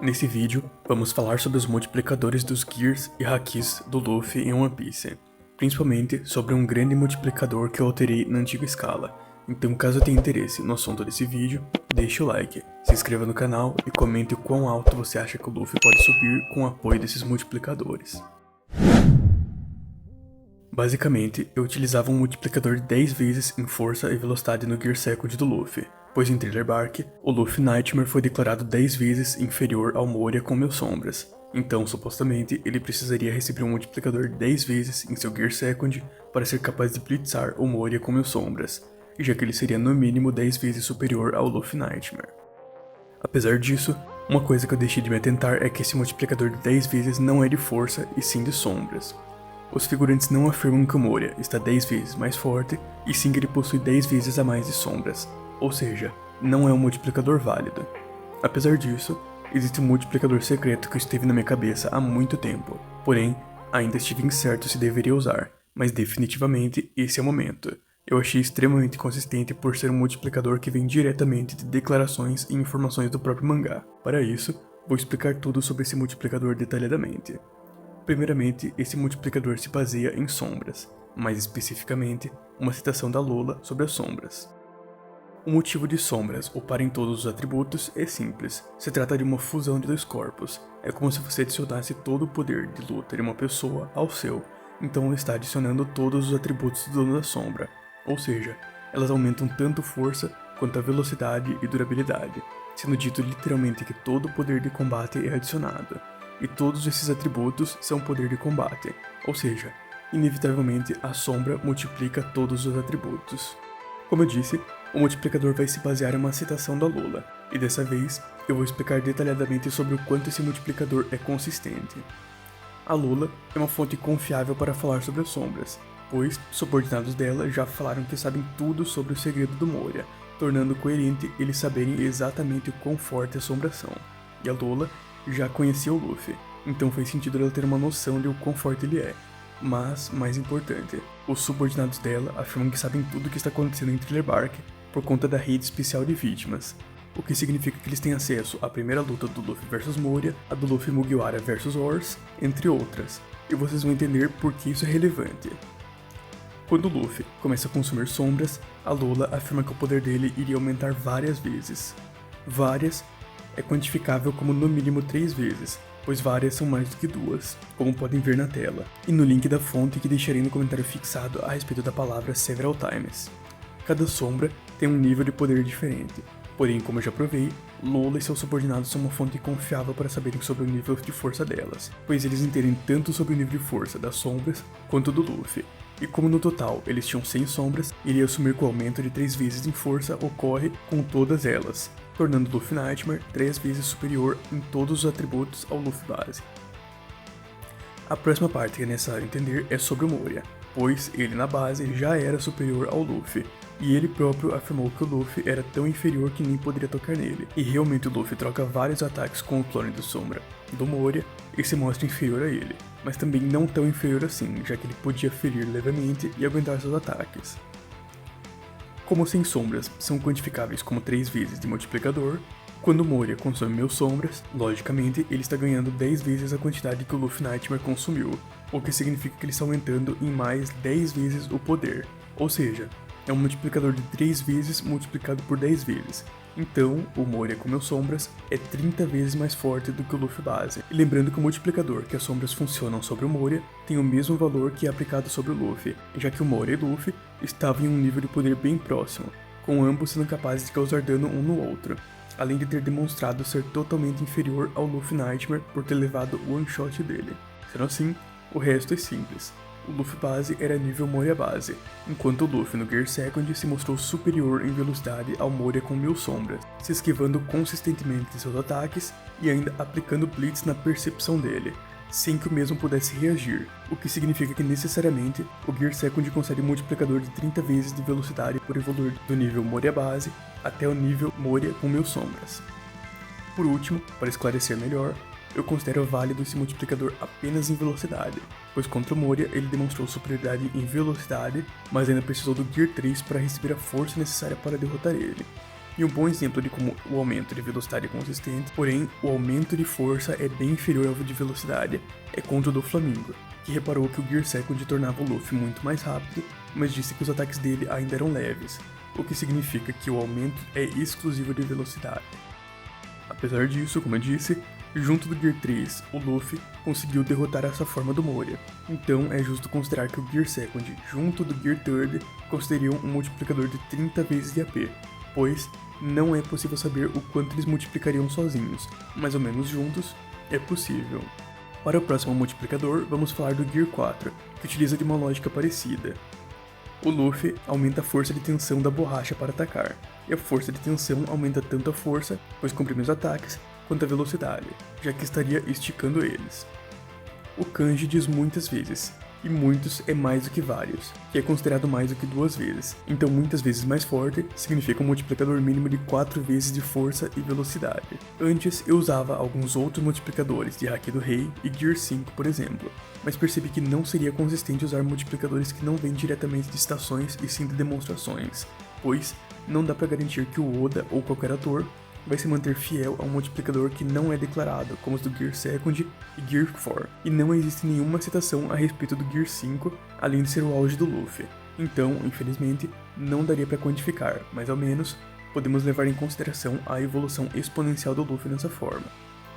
Nesse vídeo, vamos falar sobre os multiplicadores dos Gears e Hakis do Luffy em One Piece, principalmente sobre um grande multiplicador que eu alterei na antiga escala. Então, caso tenha interesse no assunto desse vídeo, deixe o like, se inscreva no canal e comente o quão alto você acha que o Luffy pode subir com o apoio desses multiplicadores. Basicamente, eu utilizava um multiplicador de 10 vezes em força e velocidade no Gear Second do Luffy, pois em Thriller Bark, o Luffy Nightmare foi declarado 10 vezes inferior ao Moria com 1000 sombras. Então, supostamente, ele precisaria receber um multiplicador de 10 vezes em seu Gear Second para ser capaz de blitzar o Moria com 1000 sombras, já que ele seria no mínimo 10 vezes superior ao Luffy Nightmare. Apesar disso, uma coisa que eu deixei de me atentar é que esse multiplicador de 10 vezes não é de força e sim de sombras. Os figurantes não afirmam que o Moria está 10 vezes mais forte, e sim que ele possui 10 vezes a mais de sombras, ou seja, não é um multiplicador válido. Apesar disso, existe um multiplicador secreto que esteve na minha cabeça há muito tempo, porém, ainda estive incerto se deveria usar, mas definitivamente esse é o momento. Eu achei extremamente consistente por ser um multiplicador que vem diretamente de declarações e informações do próprio mangá. Para isso, vou explicar tudo sobre esse multiplicador detalhadamente. Primeiramente, esse multiplicador se baseia em sombras, mais especificamente, uma citação da Lola sobre as sombras. O motivo de sombras uparem todos os atributos é simples, se trata de uma fusão de dois corpos, é como se você adicionasse todo o poder de luta de uma pessoa ao seu, então está adicionando todos os atributos do dono da sombra, ou seja, elas aumentam tanto força quanto a velocidade e durabilidade, sendo dito literalmente que todo o poder de combate é adicionado. E todos esses atributos são poder de combate, ou seja, inevitavelmente a sombra multiplica todos os atributos. Como eu disse, o multiplicador vai se basear em uma citação da Lola, e dessa vez eu vou explicar detalhadamente sobre o quanto esse multiplicador é consistente. A Lola é uma fonte confiável para falar sobre as sombras, pois subordinados dela já falaram que sabem tudo sobre o segredo do Moria, tornando coerente eles saberem exatamente o quão forte a sombras são. E a Lola já conhecia o Luffy, então fez sentido ela ter uma noção de o quão forte ele é. Mas, mais importante, os subordinados dela afirmam que sabem tudo o que está acontecendo em Thriller Bark por conta da rede especial de vítimas, o que significa que eles têm acesso à primeira luta do Luffy vs Moria, a do Luffy Mugiwara vs Ors, entre outras, e vocês vão entender por que isso é relevante. Quando o Luffy começa a consumir sombras, a Lola afirma que o poder dele iria aumentar várias vezes. Várias é quantificável como no mínimo 3 vezes, pois várias são mais do que 2, como podem ver na tela, e no link da fonte que deixarei no comentário fixado a respeito da palavra several times. Cada sombra tem um nível de poder diferente, porém, como eu já provei, Lola e seus subordinados são uma fonte confiável para saberem sobre o nível de força delas, pois eles entendem tanto sobre o nível de força das sombras quanto do Luffy. E como no total eles tinham 100 sombras, iria assumir que o aumento de 3 vezes em força ocorre com todas elas, tornando o Luffy Nightmare 3 vezes superior em todos os atributos ao Luffy base. A próxima parte que é necessário entender é sobre o Moria, pois ele na base já era superior ao Luffy, e ele próprio afirmou que o Luffy era tão inferior que nem poderia tocar nele, e realmente o Luffy troca vários ataques com o clone do Sombra do Moria e se mostra inferior a ele, mas também não tão inferior assim, já que ele podia ferir levemente e aguentar seus ataques. Como 100 sombras são quantificáveis como 3 vezes de multiplicador, quando o Moria consome 1000 sombras, logicamente ele está ganhando 10 vezes a quantidade que o Luffy Nightmare consumiu, o que significa que ele está aumentando em mais 10 vezes o poder, ou seja, é um multiplicador de 3 vezes multiplicado por 10 vezes. Então, o Moria com 1000 sombras é 30 vezes mais forte do que o Luffy base. E lembrando que o multiplicador que as sombras funcionam sobre o Moria tem o mesmo valor que é aplicado sobre o Luffy, já que o Moria e o Luffy estavam em um nível de poder bem próximo, com ambos sendo capazes de causar dano um no outro, além de ter demonstrado ser totalmente inferior ao Luffy Nightmare por ter levado o one shot dele. Sendo assim, o resto é simples. O Luffy base era nível Moria base, enquanto o Luffy no Gear Second se mostrou superior em velocidade ao Moria com 1000 sombras, se esquivando consistentemente de seus ataques e ainda aplicando Blitz na percepção dele, sem que o mesmo pudesse reagir, o que significa que necessariamente o Gear Second concede um multiplicador de 30 vezes de velocidade por evoluir do nível Moria base até o nível Moria com 1000 sombras. Por último, para esclarecer melhor, eu considero válido esse multiplicador apenas em velocidade, pois contra o Moria ele demonstrou superioridade em velocidade, mas ainda precisou do Gear 3 para receber a força necessária para derrotar ele. E um bom exemplo de como o aumento de velocidade é consistente, porém o aumento de força é bem inferior ao de velocidade, é contra o do Flamingo, que reparou que o Gear Second tornava o Luffy muito mais rápido, mas disse que os ataques dele ainda eram leves, o que significa que o aumento é exclusivo de velocidade. Apesar disso, como eu disse, junto do Gear 3, o Luffy conseguiu derrotar essa forma do Moria, então é justo considerar que o Gear Second junto do Gear 3 considerariam um multiplicador de 30 vezes de AP, pois não é possível saber o quanto eles multiplicariam sozinhos, mais ou menos juntos, é possível. Para o próximo multiplicador, vamos falar do Gear 4, que utiliza de uma lógica parecida. O Luffy aumenta a força de tensão da borracha para atacar, e a força de tensão aumenta tanto a força, pois comprime os ataques, quanto a velocidade, já que estaria esticando eles. O Kanji diz muitas vezes, e muitos é mais do que vários, que é considerado mais do que 2 vezes, então muitas vezes mais forte significa um multiplicador mínimo de 4 vezes de força e velocidade. Antes eu usava alguns outros multiplicadores de Haki do Rei e Gear 5, por exemplo, mas percebi que não seria consistente usar multiplicadores que não vêm diretamente de citações e sim de demonstrações, pois não dá para garantir que o Oda ou qualquer ator vai se manter fiel a um multiplicador que não é declarado, como os do Gear Second e Gear 4, e não existe nenhuma citação a respeito do Gear 5, além de ser o auge do Luffy. Então, infelizmente, não daria para quantificar, mas ao menos podemos levar em consideração a evolução exponencial do Luffy nessa forma,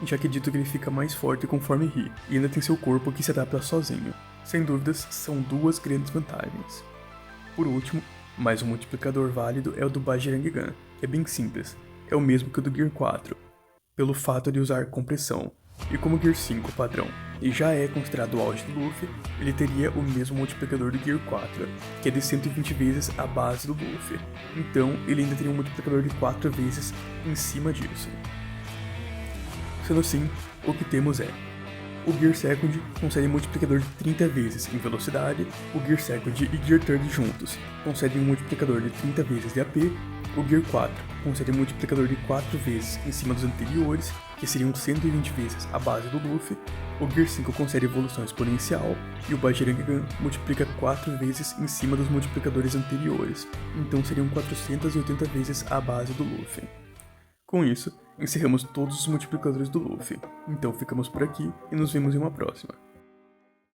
já que é dito que ele fica mais forte conforme ri, e ainda tem seu corpo que se adapta sozinho. Sem dúvidas, são 2 grandes vantagens. Por último, mais um multiplicador válido é o do Bajirang-gun, que é bem simples. É o mesmo que o do Gear 4, pelo fato de usar compressão, e como o Gear 5 padrão e já é considerado o auge do Luffy, ele teria o mesmo multiplicador do Gear 4, que é de 120 vezes a base do Luffy, então ele ainda teria um multiplicador de 4 vezes em cima disso. Sendo assim, o que temos é: o Gear Second concede multiplicador de 30 vezes em velocidade, o Gear Second e Gear 3 juntos concedem um multiplicador de 30 vezes de AP, o Gear 4 concede um multiplicador de 4 vezes em cima dos anteriores, que seriam 120 vezes a base do Luffy, o Gear 5 concede evolução exponencial, e o Bajirang-gun multiplica 4 vezes em cima dos multiplicadores anteriores, então seriam 480 vezes a base do Luffy. Com isso, encerramos todos os multiplicadores do Luffy, então ficamos por aqui e nos vemos em uma próxima.